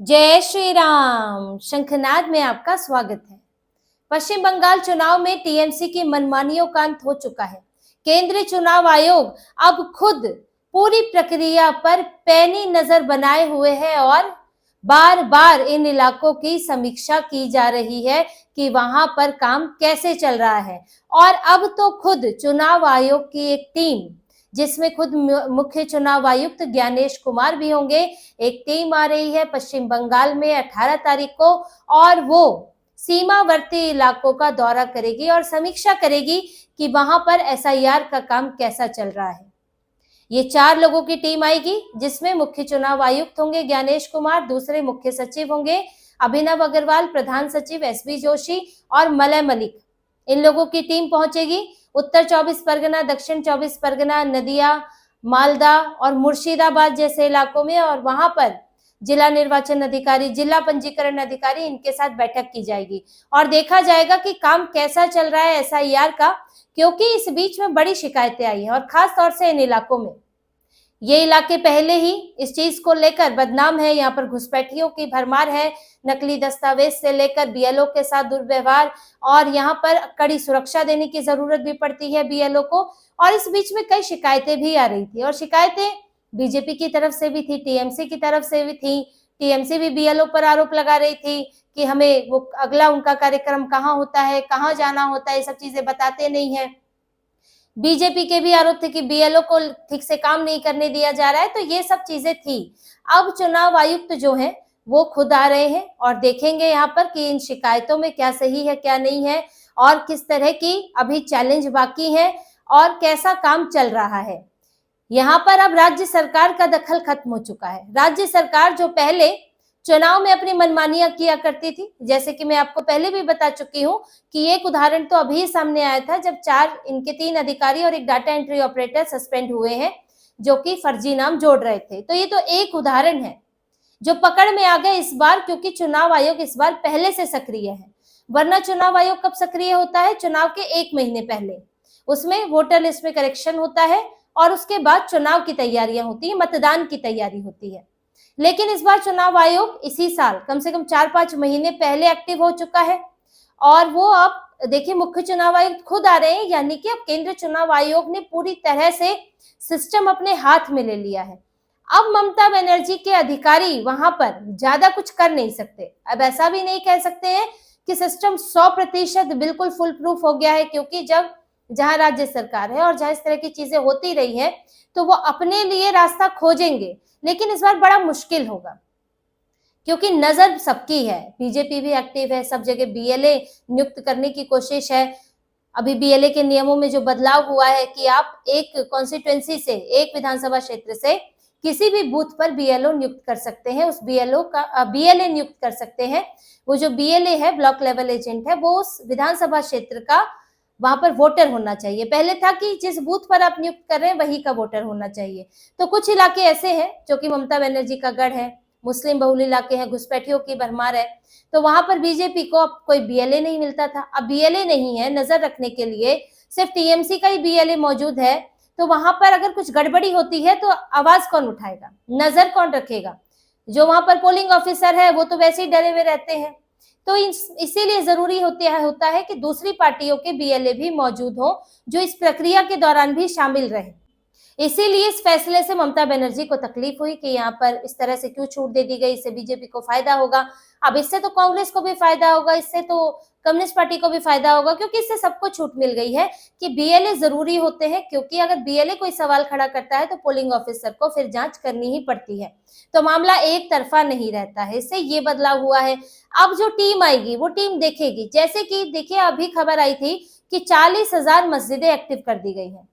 जय श्री राम। शंखनाद में आपका स्वागत है। पश्चिम बंगाल चुनाव में टीएमसी की मनमानियों का अंत हो चुका है। केंद्रीय चुनाव आयोग अब खुद पूरी प्रक्रिया पर पैनी नजर बनाए हुए है और बार बार इन इलाकों की समीक्षा की जा रही है कि वहां पर काम कैसे चल रहा है। और अब तो खुद चुनाव आयोग की एक टीम, जिसमें खुद मुख्य चुनाव आयुक्त ज्ञानेश कुमार भी होंगे, एक टीम आ रही है पश्चिम बंगाल में 18 तारीख को, और वो सीमावर्ती इलाकों का दौरा करेगी और समीक्षा करेगी कि वहां पर एसआईआर का काम कैसा चल रहा है। ये 4 लोगों की टीम आएगी, जिसमें मुख्य चुनाव आयुक्त होंगे ज्ञानेश कुमार, दूसरे मुख्य सचिव होंगे अभिनव अग्रवाल, प्रधान सचिव एसबी जोशी और मलय मलिक। इन लोगों की टीम पहुंचेगी उत्तर 24 परगना, दक्षिण 24 परगना, नदिया, मालदा और मुर्शिदाबाद जैसे इलाकों में, और वहां पर जिला निर्वाचन अधिकारी, जिला पंजीकरण अधिकारी, इनके साथ बैठक की जाएगी और देखा जाएगा कि काम कैसा चल रहा है एसआईआर का, क्योंकि इस बीच में बड़ी शिकायतें आई हैं और खास तौर से इन इलाकों में। ये इलाके पहले ही इस चीज को लेकर बदनाम है। यहाँ पर घुसपैठियों की भरमार है, नकली दस्तावेज से लेकर बीएलओ के साथ दुर्व्यवहार, और यहाँ पर कड़ी सुरक्षा देने की जरूरत भी पड़ती है बीएलओ को। और इस बीच में कई शिकायतें भी आ रही थी, और शिकायतें बीजेपी की तरफ से भी थी, टीएमसी की तरफ से भी थी। टीएमसी भी बीएलओ पर आरोप लगा रही थी कि हमें वो अगला उनका कार्यक्रम कहाँ होता है, कहाँ जाना होता है, ये सब चीजें बताते नहीं है। बीजेपी के भी आरोप थे कि बीएलओ को ठीक से काम नहीं करने दिया जा रहा है। तो ये सब चीजें थी। अब चुनाव आयुक्त जो हैं वो खुद आ रहे हैं और देखेंगे यहाँ पर कि इन शिकायतों में क्या सही है, क्या नहीं है, और किस तरह की अभी चैलेंज बाकी है और कैसा काम चल रहा है। यहाँ पर अब राज्य सरकार का दखल खत्म हो चुका है। राज्य सरकार जो पहले चुनाव में अपनी मनमानियां किया करती थी, जैसे कि मैं आपको पहले भी बता चुकी हूं कि एक उदाहरण तो अभी सामने आया था, जब 3 अधिकारी और एक डाटा एंट्री ऑपरेटर सस्पेंड हुए हैं जो कि फर्जी नाम जोड़ रहे थे। तो ये तो एक उदाहरण है जो पकड़ में आ गए इस बार, क्योंकि चुनाव आयोग इस बार पहले से सक्रिय है। वरना चुनाव आयोग कब सक्रिय होता है? चुनाव के 1 महीने पहले। उसमें वोटर लिस्ट में करेक्शन होता है और उसके बाद चुनाव की तैयारियां होती है, मतदान की तैयारी होती है। लेकिन इस बार चुनाव आयोग इसी साल कम से कम 4-5 महीने पहले एक्टिव हो चुका है, और वो अब देखिए मुख्य चुनाव आयुक्त खुद आ रहे हैं, यानी कि अब केंद्रीय चुनाव आयोग ने पूरी तरह से सिस्टम अपने हाथ में ले लिया है। अब ममता बनर्जी के अधिकारी वहां पर ज्यादा कुछ कर नहीं सकते। अब ऐसा भी नहीं कह सकते हैं कि सिस्टम 100% बिल्कुल फुल प्रूफ हो गया है, क्योंकि जब जहां राज्य सरकार है और जहां इस तरह की चीजें होती रही है तो वो अपने लिए रास्ता खोजेंगे, लेकिन इस बार बड़ा मुश्किल होगा क्योंकि नजर सबकी है। बीजेपी भी एक्टिव है, सब जगह बीएलए नियुक्त करने की कोशिश है। अभी बीएलए के नियमों में जो बदलाव हुआ है कि आप एक कॉन्स्टिट्यूएंसी से, एक विधानसभा क्षेत्र से किसी भी बूथ पर बीएलओ नियुक्त कर सकते हैं, उस बीएलए नियुक्त कर सकते हैं। वो जो बीएलए है, ब्लॉक लेवल एजेंट है, वो उस विधानसभा क्षेत्र का वहां पर वोटर होना चाहिए। पहले था कि जिस बूथ पर आप नियुक्त कर रहे हैं वही का वोटर होना चाहिए। तो कुछ इलाके ऐसे हैं जो कि ममता बनर्जी का गढ़ है, मुस्लिम बहुल इलाके हैं, घुसपैठियों की भरमार है, तो वहां पर बीजेपी को अब कोई बीएलए नहीं मिलता था। अब बीएलए नहीं है नजर रखने के लिए, सिर्फ टीएमसी का ही बीएलए मौजूद है। तो वहां पर अगर कुछ गड़बड़ी होती है तो आवाज कौन उठाएगा, नजर कौन रखेगा? जो वहां पर पोलिंग ऑफिसर है वो तो वैसे ही डरे हुए रहते हैं। तो इसीलिए जरूरी होता है कि दूसरी पार्टियों के बीएलए भी मौजूद हो, जो इस प्रक्रिया के दौरान भी शामिल रहे। इसीलिए इस फैसले से ममता बनर्जी को तकलीफ हुई कि यहाँ पर इस तरह से क्यों छूट दे दी गई, इससे बीजेपी को फायदा होगा। अब इससे तो कांग्रेस को भी फायदा होगा, इससे तो कम्युनिस्ट पार्टी को भी फायदा होगा, क्योंकि इससे सबको छूट मिल गई है कि बीएलए जरूरी होते हैं। क्योंकि अगर बीएलए कोई सवाल खड़ा करता है तो पोलिंग ऑफिसर को फिर जांच करनी ही पड़ती है, तो मामला एक तरफा नहीं रहता है। इससे ये बदलाव हुआ है। अब जो टीम आएगी वो टीम देखेगी, जैसे कि देखिए अभी खबर आई थी कि 40,000 मस्जिदें एक्टिव कर दी गई हैं।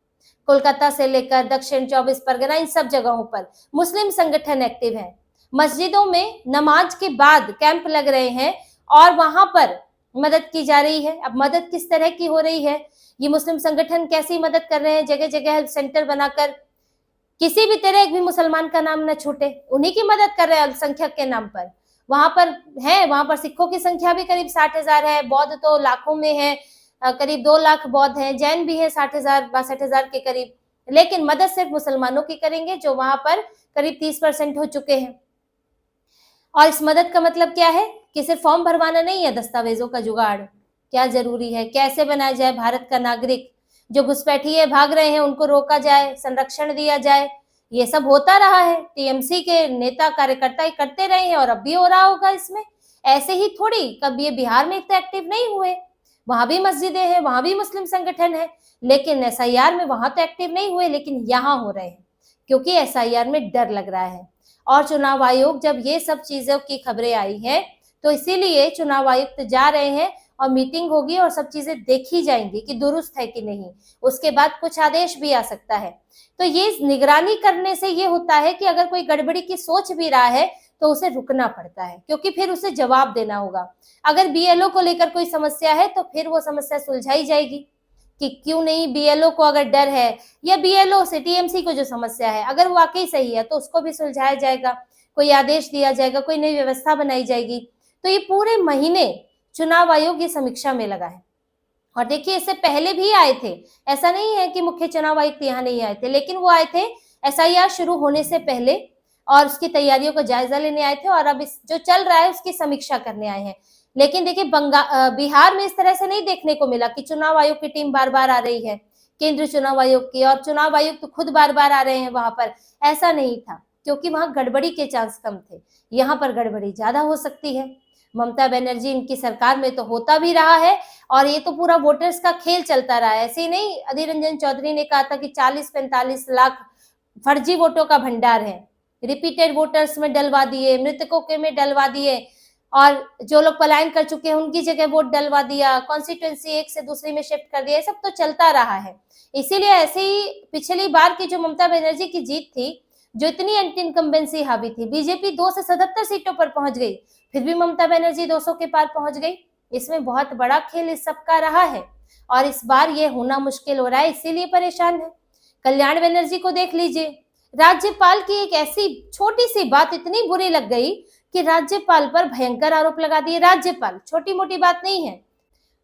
कोलकाता से लेकर दक्षिण 24 परगना, इन सब जगहों पर मुस्लिम संगठन एक्टिव हैं। मस्जिदों में नमाज के बाद कैंप लग रहे हैं और वहां पर मदद की जा रही है। अब मदद किस तरह की हो रही है, ये मुस्लिम संगठन कैसी मदद कर रहे हैं? जगह जगह हेल्प सेंटर बनाकर किसी भी तरह एक भी मुसलमान का नाम न छूटे, उन्हीं की मदद कर रहे हैं अल्पसंख्यक के नाम पर। वहां पर सिखों की संख्या भी करीब 60,000 है, बौद्ध तो लाखों में है, करीब 2 लाख बौद्ध हैं, जैन भी है 60,000 62,000 के करीब। लेकिन मदद सिर्फ मुसलमानों की करेंगे, जो वहां पर करीब 30% हो चुके हैं। और इस मदद का मतलब क्या है कि सिर्फ फॉर्म भरवाना नहीं है, दस्तावेजों का जुगाड़ क्या जरूरी है, कैसे बनाया जाए भारत का नागरिक, जो घुसपैठिए भाग रहे हैं उनको रोका जाए, संरक्षण दिया जाए। ये सब होता रहा है, टीएमसी के नेता कार्यकर्ता करते रहे हैं और अब भी हो रहा होगा इसमें। ऐसे ही थोड़ी, कब ये बिहार में इतने एक्टिव नहीं हुए, वहां भी मस्जिदें हैं, वहां भी मुस्लिम संगठन है, लेकिन एसआईआर में वहां तो एक्टिव नहीं हुए, लेकिन यहाँ हो रहे हैं क्योंकि एसआईआर में डर लग रहा है। और चुनाव आयोग जब ये सब चीजों की खबरें आई हैं तो इसीलिए चुनाव आयुक्त जा रहे हैं और मीटिंग होगी और सब चीजें देखी जाएंगी कि दुरुस्त है कि नहीं, उसके बाद कुछ आदेश भी आ सकता है। तो ये निगरानी करने से ये होता है कि अगर कोई गड़बड़ी की सोच भी रहा है तो उसे रुकना पड़ता है, क्योंकि फिर उसे जवाब देना होगा। अगर बीएलओ को लेकर कोई समस्या है तो फिर वो समस्या सुलझाई जाएगी कि क्यों नहीं, बीएलओ को अगर डर है या बीएलओ से टीएमसी को जो समस्या है अगर वो वाकई सही है तो उसको भी सुलझाया जाएगा, कोई आदेश दिया जाएगा, कोई नई व्यवस्था बनाई जाएगी। तो ये पूरे महीने चुनाव आयोग ये समीक्षा में लगा है। और देखिए इससे पहले भी आए थे, ऐसा नहीं है कि मुख्य चुनाव आयुक्त यहाँ नहीं आए थे, लेकिन वो आए थे एसआईआर शुरू होने से पहले और उसकी तैयारियों का जायजा लेने आए थे, और अब इस जो चल रहा है उसकी समीक्षा करने आए हैं। लेकिन देखिए बिहार में इस तरह से नहीं देखने को मिला कि चुनाव आयोग की टीम बार बार आ रही है, केंद्रीय चुनाव आयोग की, और चुनाव आयुक्त तो खुद बार बार आ रहे हैं वहां पर। ऐसा नहीं था क्योंकि वहां गड़बड़ी के चांस कम थे, यहाँ पर गड़बड़ी ज्यादा हो सकती है। ममता बनर्जी इनकी सरकार में तो होता भी रहा है और ये तो पूरा वोटर्स का खेल चलता रहा है। ऐसे ही नहीं, अधीर रंजन चौधरी ने कहा था कि 40-45 लाख फर्जी वोटों का भंडार है, रिपीटेड वोटर्स में डलवा दिए, मृतकों के में डलवा दिए, और जो लोग पलायन कर चुके हैं उनकी जगह वोट डलवा दिया, कॉन्स्टिट्यूएंसी एक से दूसरी में शिफ्ट कर दिया, ये सब तो चलता रहा है। इसीलिए ऐसे ही पिछली बार की जो ममता बनर्जी की जीत थी, जो इतनी एंटी इनकम्बेंसी हावी थी, बीजेपी 2 से 77 सीटों पर पहुंच गई, फिर भी ममता बनर्जी 200 के पार पहुंच गई। इसमें बहुत बड़ा खेल इस सबका रहा है और इस बार ये होना मुश्किल हो रहा है, इसीलिए परेशान है। कल्याण बनर्जी को देख लीजिए, राज्यपाल की एक ऐसी छोटी सी बात इतनी बुरी लग गई कि राज्यपाल पर भयंकर आरोप लगा दिए। राज्यपाल, छोटी मोटी बात नहीं है।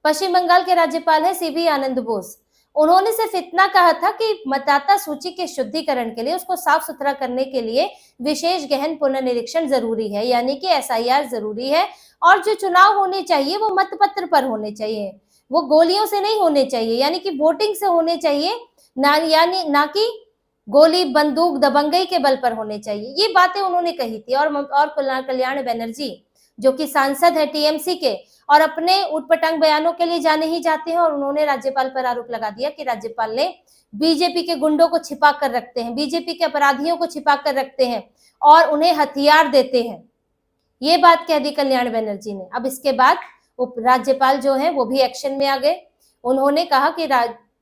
पश्चिम बंगाल के राज्यपाल है सीवी आनंद बोस। उन्होंने सिर्फ इतना कहा था कि मतदाता सूची के शुद्धिकरण के लिए, उसको साफ सुथरा करने के लिए विशेष गहन पुनर्निरीक्षण जरूरी है, यानी कि एसआईआर जरूरी है, और जो चुनाव होने चाहिए वो मतपत्र पर होने चाहिए, वो गोलियों से नहीं होने चाहिए, यानी कि वोटिंग से होने चाहिए, ना कि गोली बंदूक दबंगई के बल पर होने चाहिए। ये बातें उन्होंने कही थी। और कल्याण बनर्जी जो कि सांसद है टीएमसी के और अपने उटपटांग बयानों के लिए जाने ही जाते हैं, और उन्होंने राज्यपाल पर आरोप लगा दिया कि राज्यपाल ने बीजेपी के गुंडों को छिपा कर रखते हैं, बीजेपी के अपराधियों को छिपा कर रखते हैं और उन्हें हथियार देते हैं। ये बात कह दी कल्याण बनर्जी ने। अब इसके बाद उप राज्यपाल जो है वो भी एक्शन में आ गए। उन्होंने कहा कि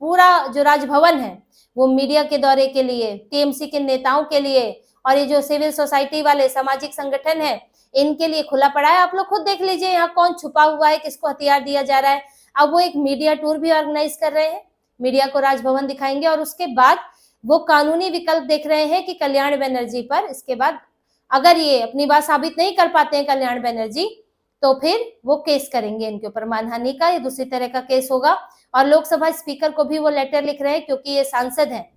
पूरा जो राजभवन है वो मीडिया के दौरे के लिए, टीएमसी के नेताओं के लिए और ये जो सिविल सोसाइटी वाले सामाजिक संगठन है इनके लिए खुला पड़ा है। आप लोग खुद देख लीजिए यहाँ कौन छुपा हुआ है, किसको हथियार दिया जा रहा है। अब वो एक मीडिया टूर भी ऑर्गेनाइज कर रहे हैं, मीडिया को राजभवन दिखाएंगे, और उसके बाद वो कानूनी विकल्प देख रहे हैं कि कल्याण बनर्जी पर, इसके बाद अगर ये अपनी बात साबित नहीं कर पाते हैं कल्याण बनर्जी, तो फिर वो केस करेंगे इनके ऊपर, मानहानि का या दूसरी तरह का केस होगा। और लोकसभा स्पीकर को भी वो लेटर लिख रहे हैं क्योंकि ये सांसद हैं।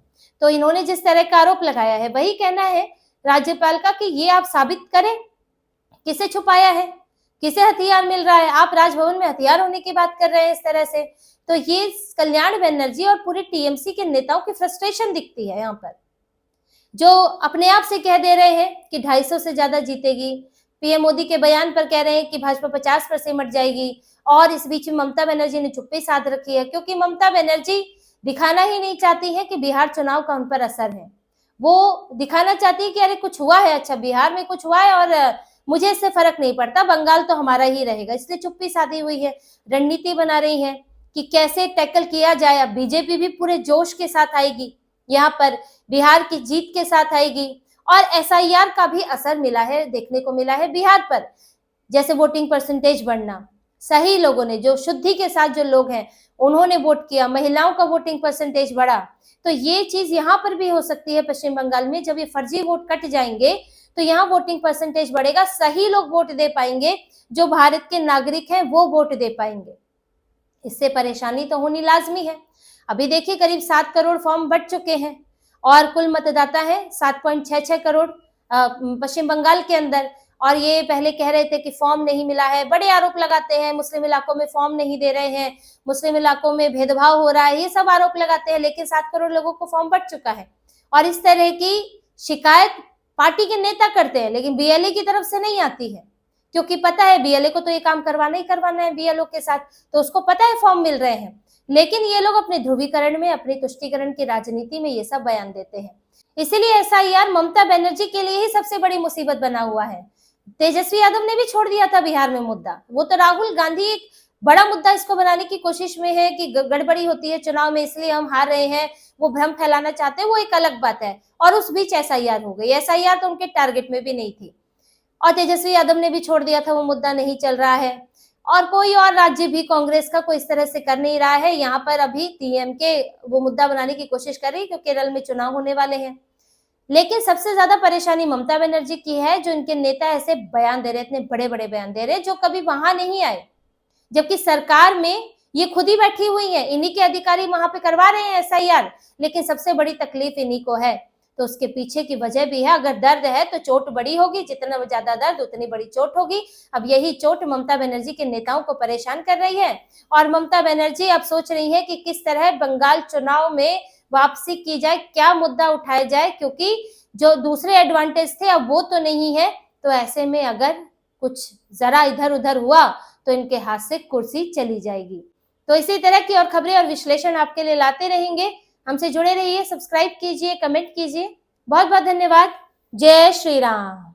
तो इन्होंने जिस तरह का आरोप लगाया है वही कहना है राज्यपाल का कि ये आप साबित करें किसे छुपाया है, किसे हथियार मिल रहा है। आप राजभवन में हथियार होने की बात कर रहे हैं इस तरह से। तो ये कल्याण बनर्जी और पूरे टीएमसी के नेताओं की फ्रस्ट्रेशन दिखती है यहाँ पर, जो अपने आप से कह दे रहे हैं कि 250 से ज्यादा जीतेगी, पीएम मोदी के बयान पर कह रहे हैं कि भाजपा 50% सिमट जाएगी, और इस बीच में ममता बनर्जी ने चुप्पी साध रखी है क्योंकि ममता बनर्जी दिखाना ही नहीं चाहती है कि बिहार चुनाव का उन पर असर है। वो दिखाना चाहती है कि अरे कुछ हुआ है, अच्छा बिहार में कुछ हुआ है और मुझे इससे फर्क नहीं पड़ता, बंगाल तो हमारा ही रहेगा, इसलिए चुप्पी साधी हुई है। रणनीति बना रही है कि कैसे टैकल किया जाए। अब बीजेपी भी पूरे जोश के साथ आएगी यहाँ पर, बिहार की जीत के साथ आएगी, और एसआईआर का भी असर मिला है, देखने को मिला है बिहार पर। जैसे वोटिंग परसेंटेज बढ़ना, सही लोगों ने, जो शुद्धि के साथ जो लोग हैं उन्होंने वोट किया, महिलाओं का वोटिंग परसेंटेज बढ़ा। तो ये चीज यहाँ पर भी हो सकती है पश्चिम बंगाल में। जब ये फर्जी वोट कट जाएंगे तो यहाँ वोटिंग परसेंटेज बढ़ेगा, सही लोग वोट दे पाएंगे, जो भारत के नागरिक हैं वो वोट दे पाएंगे। इससे परेशानी तो होनी लाजमी है। अभी देखिए करीब 7 करोड़ फॉर्म बट चुके हैं और कुल मतदाता है 7.66 करोड़ पश्चिम बंगाल के अंदर, और ये पहले कह रहे थे कि फॉर्म नहीं मिला है, बड़े आरोप लगाते हैं, मुस्लिम इलाकों में फॉर्म नहीं दे रहे हैं, मुस्लिम इलाकों में भेदभाव हो रहा है, ये सब आरोप लगाते हैं। लेकिन 7 करोड़ लोगों को फॉर्म बंट चुका है और इस तरह की शिकायत पार्टी के नेता करते हैं, लेकिन बीएलए की तरफ से नहीं आती है, क्योंकि पता है बीएलए को तो ये काम करवाना ही करवाना है बीएलओ के साथ, तो उसको पता है फॉर्म मिल रहे हैं। लेकिन ये लोग अपने ध्रुवीकरण में, अपनी तुष्टीकरण की राजनीति में ये सब बयान देते हैं। इसीलिए एसआईआर ममता बनर्जी के लिए ही सबसे बड़ी मुसीबत बना हुआ है। तेजस्वी यादव ने भी छोड़ दिया था बिहार में मुद्दा, वो तो राहुल गांधी एक बड़ा मुद्दा इसको बनाने की कोशिश में है कि गड़बड़ी होती है चुनाव में, इसलिए हम हार रहे हैं, वो भ्रम फैलाना चाहते हैं, वो एक अलग बात है। और उस बीच एसआईआर हो गई, एसआईआर तो उनके टारगेट में भी नहीं थी और तेजस्वी यादव ने भी छोड़ दिया था, वो मुद्दा नहीं चल रहा है। और कोई और राज्य भी कांग्रेस का कोई इस तरह से कर नहीं रहा है। यहाँ पर अभी टीएमके वो मुद्दा बनाने की कोशिश कर रही है क्योंकि केरल में चुनाव होने वाले हैं। लेकिन सबसे ज्यादा परेशानी ममता बनर्जी की है, जो इनके नेता ऐसे बयान दे रहे, इतने बड़े बड़े बयान दे रहे जो कभी वहां नहीं आए, जबकि सरकार में ये खुद ही बैठी हुई है, इन्हीं के अधिकारी वहां पे करवा रहे हैं एसआईआर। लेकिन सबसे बड़ी तकलीफ इन्हीं को है, तो उसके पीछे की वजह भी है। अगर दर्द है तो चोट बड़ी होगी, जितना ज्यादा दर्द उतनी बड़ी चोट होगी। अब यही चोट ममता बनर्जी के नेताओं को परेशान कर रही है और ममता बनर्जी अब सोच रही है कि किस तरह बंगाल चुनाव में वापसी की जाए, क्या मुद्दा उठाया जाए, क्योंकि जो दूसरे एडवांटेज थे अब वो तो नहीं है। तो ऐसे में अगर कुछ जरा इधर उधर हुआ तो इनके हाथ से कुर्सी चली जाएगी। तो इसी तरह की और खबरें और विश्लेषण आपके लिए लाते रहेंगे। हमसे जुड़े रहिए, सब्सक्राइब कीजिए, कमेंट कीजिए। बहुत बहुत धन्यवाद। जय श्री राम।